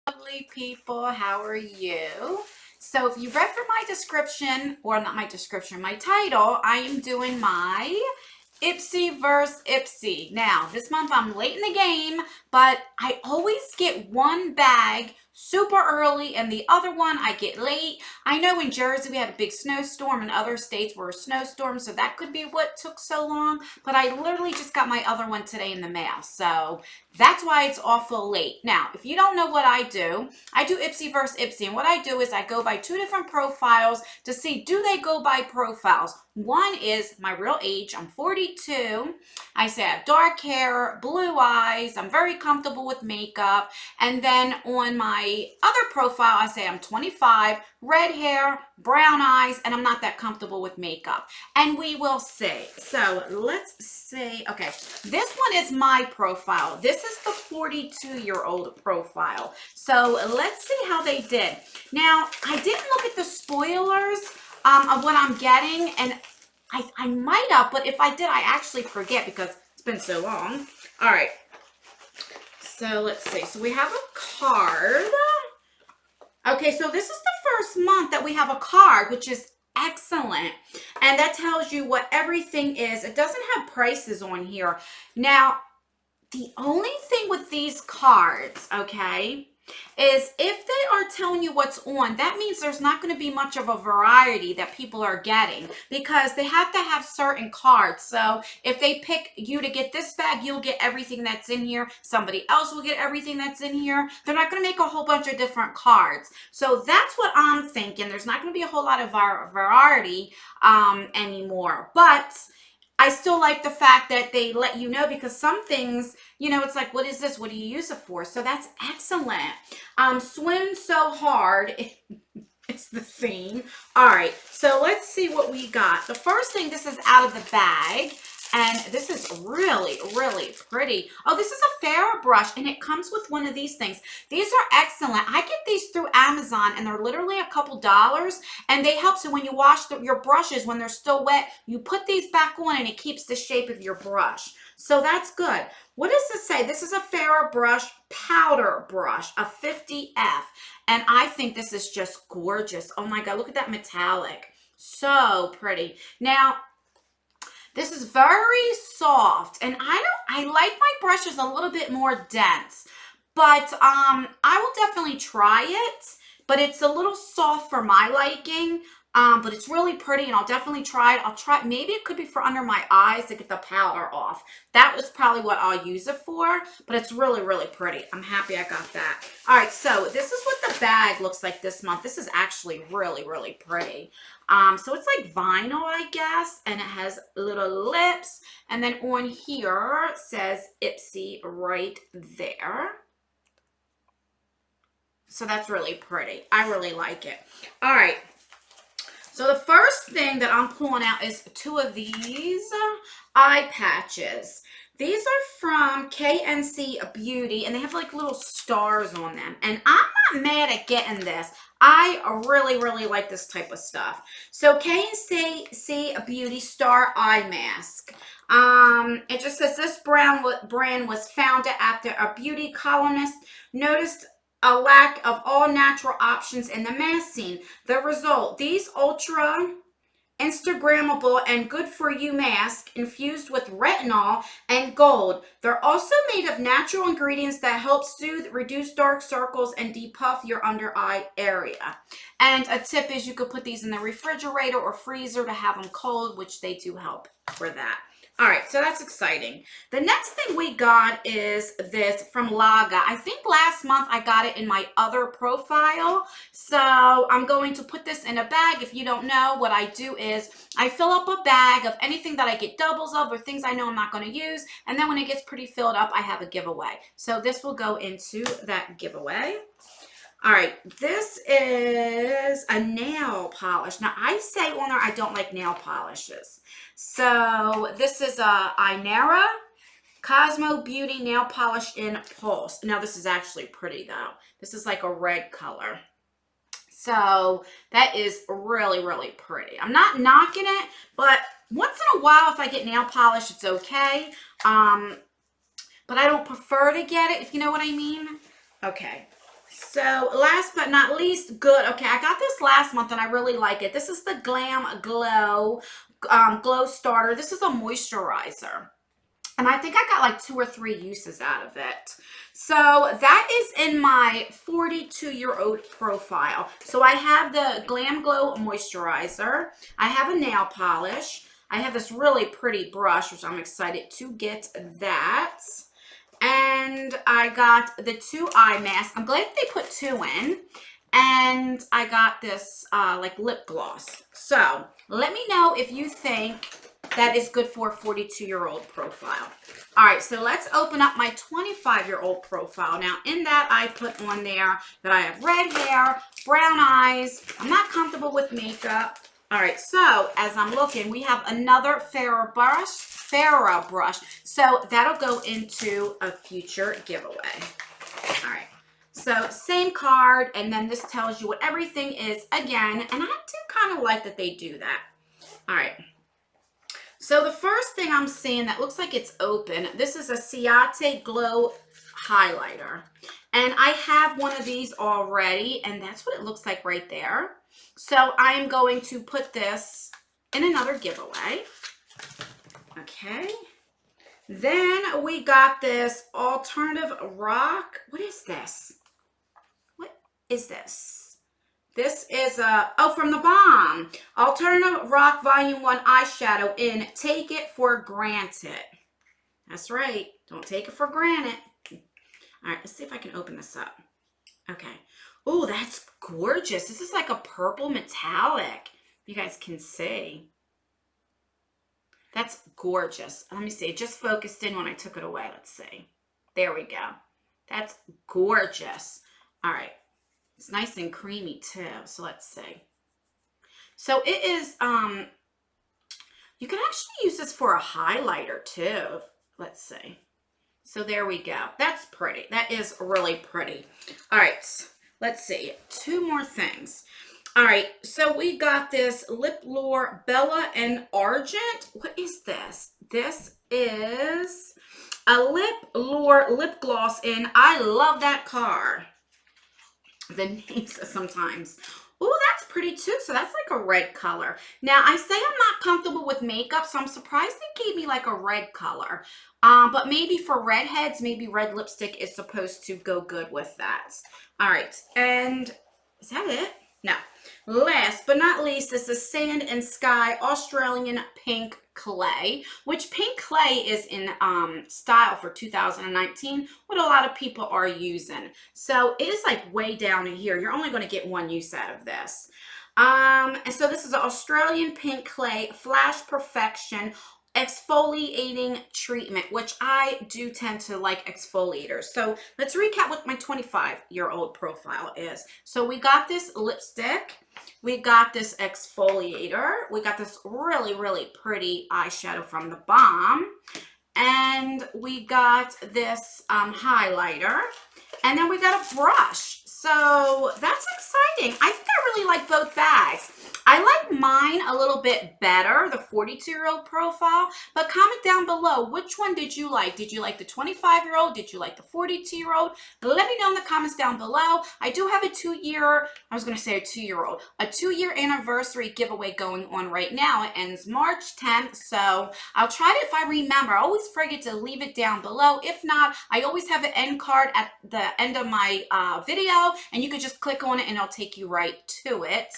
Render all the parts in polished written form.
Lovely people, how are you? So if you read from my description, or not my description, my title, I am doing my Ipsy verse Ipsy. Now, this month I'm late in the game, but I always get one bag super early and the other one I get late. I know in Jersey we had a big snowstorm and other states were a snowstorm, so that could be what took so long, but I literally just got my other one today in the mail, so that's why it's awful late. Now, if you don't know what I do Ipsy verse Ipsy, and what I do is I go by two different profiles to see, do they go by profiles? One is my real age. I'm 42. I say I have dark hair, blue eyes. I'm very comfortable with makeup. And then on my other profile, I say I'm 25, red hair, brown eyes, and I'm not that comfortable with makeup. And we will see. So let's see. Okay, this one is my profile. This is the 42-year-old profile. So let's see how they did. Now, I didn't look at the spoilers of what I'm getting, and I might have, but if I did, I actually forget because it's been so long. All right, so let's see. So we have a card. Okay, so this is the first month that we have a card, which is excellent. And that tells you what everything is. It doesn't have prices on here. Now, the only thing with these cards, okay, is if they are telling you what's on, that means there's not going to be much of a variety that people are getting, because they have to have certain cards. So if they pick you to get this bag, you'll get everything that's in here. Somebody else will get everything that's in here. They're not going to make a whole bunch of different cards. So that's what I'm thinking. There's not going to be a whole lot of variety anymore. But I still like the fact that they let you know, because some things, you know, it's like, what is this? What do you use it for? So that's excellent. Swim so hard. It's the theme. All right, so let's see what we got. The first thing, this is out of the bag. And this is really, really pretty. Oh, this is a Farrah brush, and it comes with one of these things. These are excellent. I get these through Amazon, and they're literally a couple dollars, and they help. So when you wash your brushes, when they're still wet, you put these back on, and it keeps the shape of your brush. So that's good. What does this say? This is a Farrah brush, powder brush, a 50F, and I think this is just gorgeous. Oh my God, look at that metallic. So pretty. Now, this is very soft, and I like my brushes a little bit more dense, but I will definitely try it, but it's a little soft for my liking. But it's really pretty, and I'll definitely try it. I'll try, maybe it could be for under my eyes to get the powder off. That was probably what I'll use it for, but it's really, really pretty. I'm happy I got that. All right, so this is what the bag looks like this month. This is actually really, really pretty. So it's like vinyl, I guess, and it has little lips, and then on here says Ipsy right there. So that's really pretty. I really like it. All right. So the first thing that I'm pulling out is two of these eye patches. These are from KNC Beauty, and they have like little stars on them. And I'm not mad at getting this. I really, really like this type of stuff. So KNC Beauty Star Eye Mask. It just says this brand was founded after a beauty columnist noticed a lack of all natural options in the mask scene. The result, these ultra Instagrammable and good for you masks infused with retinol and gold. They're also made of natural ingredients that help soothe, reduce dark circles, and depuff your under eye area. And a tip is you could put these in the refrigerator or freezer to have them cold, which they do help for that. All right, so that's exciting. The next thing we got is this from Laga. I think last month I got it in my other profile. So I'm going to put this in a bag. If you don't know, what I do is I fill up a bag of anything that I get doubles of or things I know I'm not going to use. And then when it gets pretty filled up, I have a giveaway. So this will go into that giveaway. All right, this is a nail polish. Now, I say on there I don't like nail polishes. So this is a Inera Cosmo Beauty Nail Polish in Pulse. Now, this is actually pretty, though. This is like a red color. So that is really, really pretty. I'm not knocking it, but once in a while, if I get nail polish, it's okay. But I don't prefer to get it, if you know what I mean. Okay. So last but not least, good. Okay, I got this last month and I really like it. This is the Glam Glow Glow Starter. This is a moisturizer. And I think I got like 2 or 3 uses out of it. So that is in my 42-year-old profile. So I have the Glam Glow Moisturizer. I have a nail polish. I have this really pretty brush, which I'm excited to get that. And I got the 2 eye masks. I'm glad they put 2 in. And I got this like lip gloss. So let me know if you think that is good for a 42-year-old profile. All right, so let's open up my 25-year-old profile. Now, in that, I put on there that I have red hair, brown eyes. I'm not comfortable with makeup. All right, so as I'm looking, we have another Farrah brush. So that'll go into a future giveaway. All right. So same card, and then this tells you what everything is again, and I do kind of like that they do that. All right. So the first thing I'm seeing that looks like it's open, this is a Ciate Glow highlighter. And I have one of these already, and that's what it looks like right there. So I'm going to put this in another giveaway. Okay. Then we got this alternative rock. What is this? What is this? This is from the Balm. Alternative Rock Volume 1 eyeshadow in Take It for Granted. That's right. Don't take it for granted. All right, let's see if I can open this up. Okay. Oh, that's gorgeous. This is like a purple metallic. You guys can see. That's gorgeous. Let me see. It just focused in when I took it away. Let's see. There we go. That's gorgeous. All right. It's nice and creamy too. So let's see. So it is, you can actually use this for a highlighter too. Let's see. So there we go. That's pretty. That is really pretty. All right. Let's see. 2 more things. All right, so we got this Lip Lure Bella and Argent. What is this? This is a Lip Lure lip gloss in I Love That Car. The names sometimes. Oh, that's pretty too. So that's like a red color. Now, I say I'm not comfortable with makeup, so I'm surprised they gave me like a red color. But maybe for redheads, maybe red lipstick is supposed to go good with that. All right, and is that it? No. Last but not least, this is Sand and Sky Australian Pink Clay, which pink clay is in style for 2019, what a lot of people are using. So it is like way down in here. You're only going to get 1 use out of this. And so this is an Australian Pink Clay Flash Perfection exfoliating treatment, which I do tend to like exfoliators. So let's recap what my 25-year-old profile is. So we got this lipstick, we got this exfoliator, we got this really, really pretty eyeshadow from the Balm, and we got this highlighter, and then we got a brush. So that's exciting. I think I really like both bags. I like mine a little bit better, the 42-year-old profile, but comment down below, which one did you like? Did you like the 25-year-old? Did you like the 42-year-old? Let me know in the comments down below. I do have a 2-year, I was going to say a 2-year-old, a 2-year anniversary giveaway going on right now. It ends March 10th, so I'll try to, if I remember, I always forget to leave it down below. If not, I always have an end card at the end of my video, and you can just click on it and it'll take you right to it.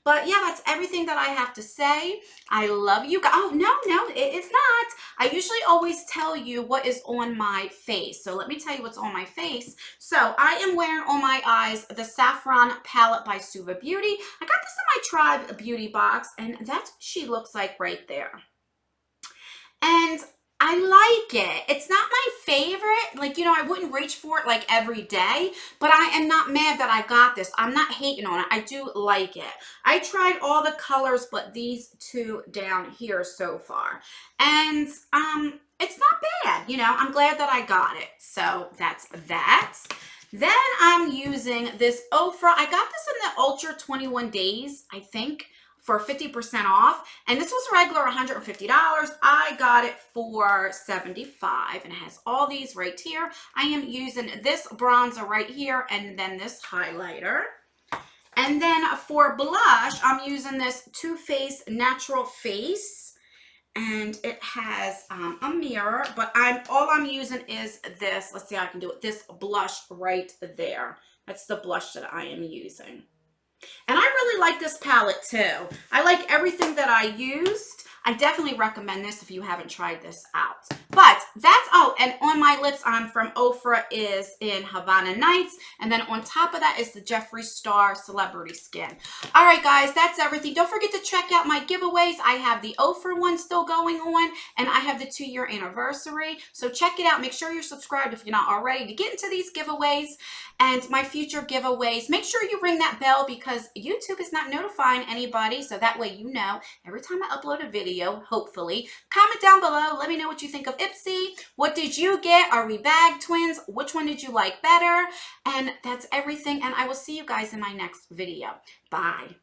But yeah, that's everything that I have to say. I love you guys. Oh, no, it's not. I usually always tell you what is on my face. So let me tell you what's on my face. So I am wearing on my eyes the Saffron Palette by Suva Beauty. I got this in my Tribe beauty box, and that's what she looks like right there. And I like it. It's not my favorite. Like, you know, I wouldn't reach for it like every day, but I am not mad that I got this. I'm not hating on it. I do like it. I tried all the colors, but these 2 down here so far. And it's not bad. You know, I'm glad that I got it. So that's that. Then I'm using this Ofra. I got this in the Ultra 21 Days, I think. for 50% off. And this was regular $150. I got it for $75, and it has all these right here. I am using this bronzer right here and then this highlighter. And then for blush, I'm using this Too Faced Natural Face, and it has a mirror, but all I'm using is this. Let's see how I can do it. This blush right there. That's the blush that I am using. And I really like this palette too. I like everything that I used. I definitely recommend this if you haven't tried this out. But that's, oh, and on my lips, I'm from Ofra is in Havana Nights. And then on top of that is the Jeffree Star Celebrity Skin. All right, guys, that's everything. Don't forget to check out my giveaways. I have the Ofra one still going on, and I have the 2-year anniversary. So check it out. Make sure you're subscribed if you're not already to get into these giveaways and my future giveaways. Make sure you ring that bell because YouTube is not notifying anybody, so that way you know every time I upload a video, hopefully. Comment down below. Let me know what you think of Ipsy. What did you get? Are we bag twins? Which one did you like better? And that's everything, and I will see you guys in my next video. Bye.